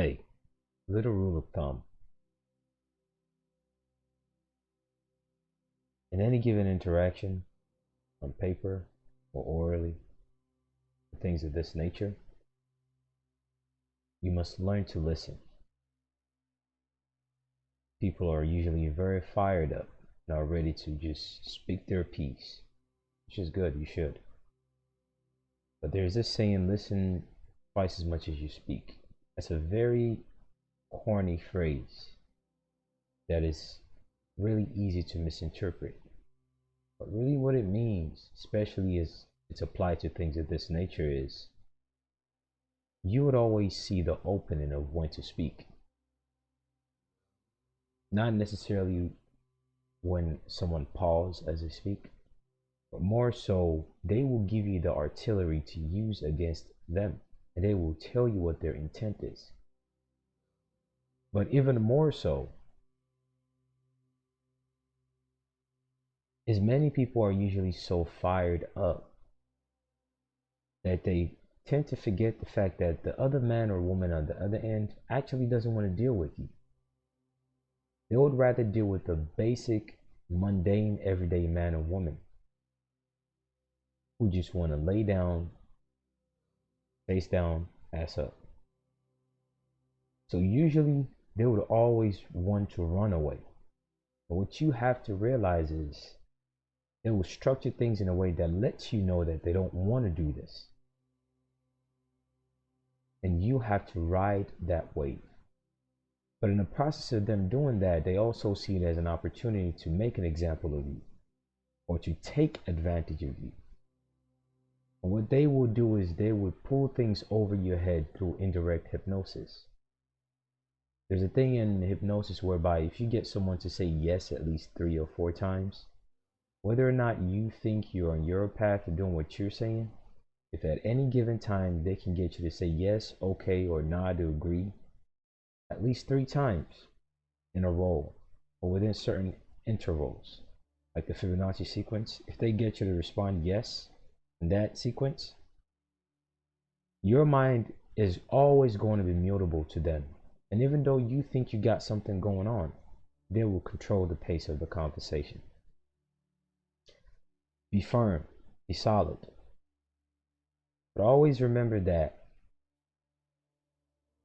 Hey, little rule of thumb. In any given interaction, on paper or orally, things of this nature, you must learn to listen. People are usually very fired up and are ready to just speak their piece, which is good, you should. But there's this saying, listen twice as much as you speak. That's a very corny phrase that is really easy to misinterpret. But really, what it means, especially as it's applied to things of this nature, is you would always see the opening of when to speak. Not necessarily when someone pauses as they speak, but more so, they will give you the artillery to use against them, and they will tell you what their intent is. But even more so, is many people are usually so fired up that they tend to forget the fact that the other man or woman on the other end actually doesn't want to deal with you. They would rather deal with the basic, mundane, everyday man or woman who just want to lay down, face down, ass up. So usually they would always want to run away. But what you have to realize is they will structure things in a way that lets you know that they don't want to do this. And you have to ride that wave. But in the process of them doing that, they also see it as an opportunity to make an example of you or to take advantage of you. And what they will do is they will pull things over your head through indirect hypnosis. There's a thing in hypnosis whereby if you get someone to say yes at least 3 or 4 times, whether or not you think you're on your path to doing what you're saying, if at any given time they can get you to say yes, okay, or nod to agree, at least 3 times in a row or within certain intervals, like the Fibonacci sequence, if they get you to respond yes in that sequence, your mind is always going to be mutable to them. And even though you think you got something going on, they will control the pace of the conversation. Be firm, be solid. But always remember that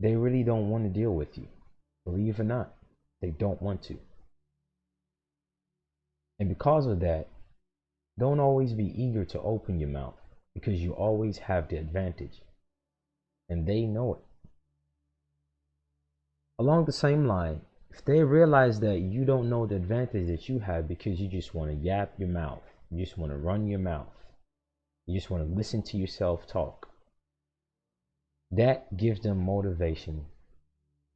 they really don't want to deal with you. Believe it or not, they don't want to. And because of that, don't always be eager to open your mouth because you always have the advantage. And they know it. Along the same line, if they realize that you don't know the advantage that you have because you just want to yap your mouth, you just want to run your mouth, you just want to listen to yourself talk, that gives them motivation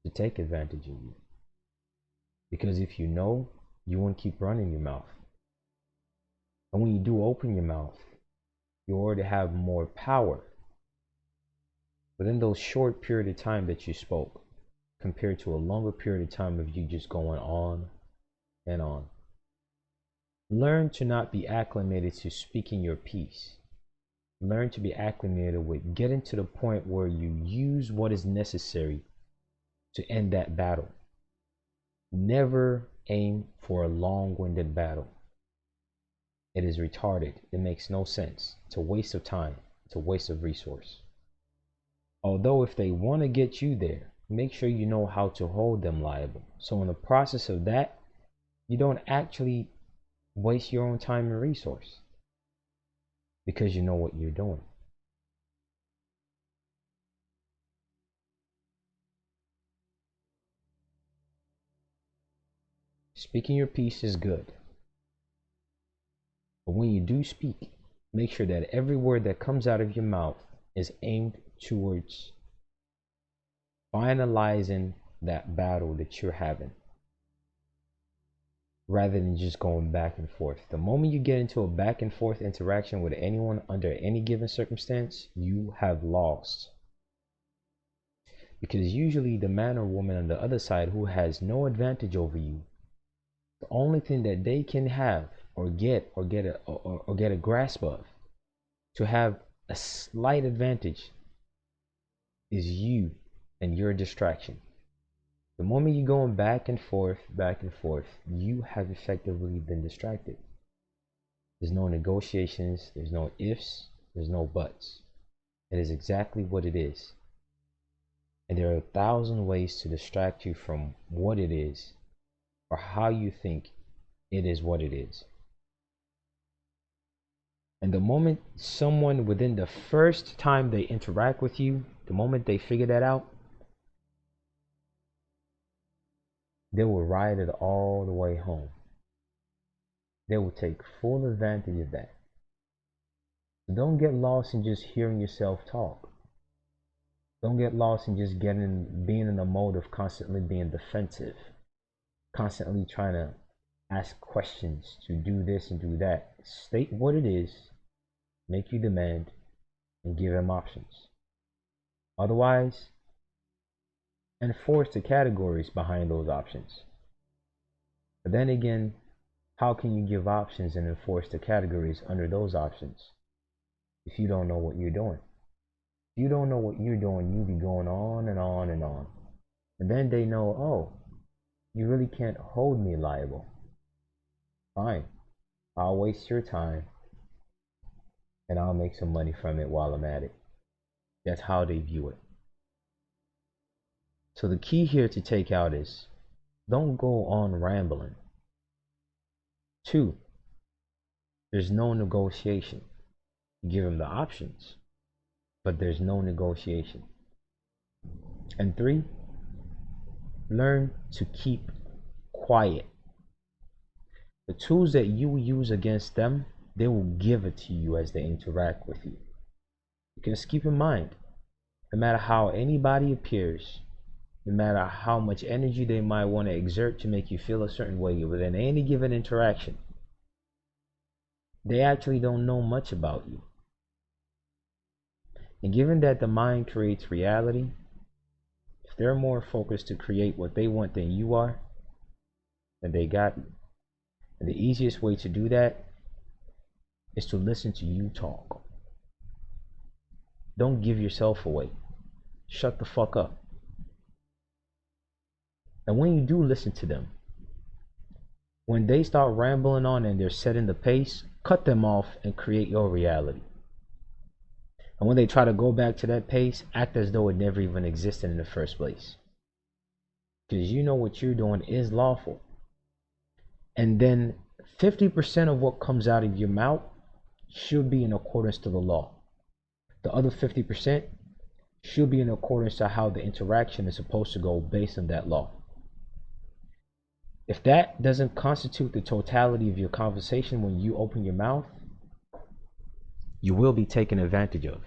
to take advantage of you. Because if you know, you won't keep running your mouth. And when you do open your mouth, you already have more power within those short period of time that you spoke compared to a longer period of time of you just going on and on. Learn to not be acclimated to speaking your piece. Learn to be acclimated with getting to the point where you use what is necessary to end that battle. Never aim for a long-winded battle. It is retarded. It makes no sense. It's a waste of time. It's a waste of resource. Although if they want to get you there, make sure you know how to hold them liable. So in the process of that, you don't actually waste your own time and resource because you know what you're doing. Speaking your piece is good. But when you do speak, make sure that every word that comes out of your mouth is aimed towards finalizing that battle that you're having, rather than just going back and forth. The moment you get into a back and forth interaction with anyone under any given circumstance, you have lost. Because usually the man or woman on the other side who has no advantage over you, the only thing that they can have or get a grasp of to have a slight advantage is you and you're a distraction. The moment you're going back and forth, you have effectively been distracted. There's no negotiations, there's no ifs, there's no buts. It is exactly what it is. And there are 1,000 ways to distract you from what it is, or how you think it is what it is. And the moment someone, within the first time they interact with you, the moment they figure that out, they will ride it all the way home. They will take full advantage of that. So don't get lost in just hearing yourself talk. Don't get lost in just being in the mode of constantly being defensive, constantly trying to ask questions to do this and do that. State what it is, make your demand, and give them options. Otherwise, enforce the categories behind those options. But then again, how can you give options and enforce the categories under those options if you don't know what you're doing? If you don't know what you're doing, you be going on and on and on. And then they know, oh, you really can't hold me liable. Fine, I'll waste your time and I'll make some money from it while I'm at it. That's how they view it. So the key here to take out is, don't go on rambling. 2, there's no negotiation. You give them the options, but there's no negotiation. And 3, learn to keep quiet. The tools that you use against them, they will give it to you as they interact with you. Because keep in mind, no matter how anybody appears, no matter how much energy they might want to exert to make you feel a certain way within any given interaction, they actually don't know much about you. And given that the mind creates reality, if they're more focused to create what they want than you are, then they got you. And the easiest way to do that is to listen to you talk. Don't give yourself away. Shut the fuck up. And when you do listen to them, when they start rambling on and they're setting the pace, cut them off and create your reality. And when they try to go back to that pace, act as though it never even existed in the first place. Because you know what you're doing is lawful. And then 50% of what comes out of your mouth should be in accordance to the law. The other 50% should be in accordance to how the interaction is supposed to go based on that law. If that doesn't constitute the totality of your conversation when you open your mouth, you will be taken advantage of.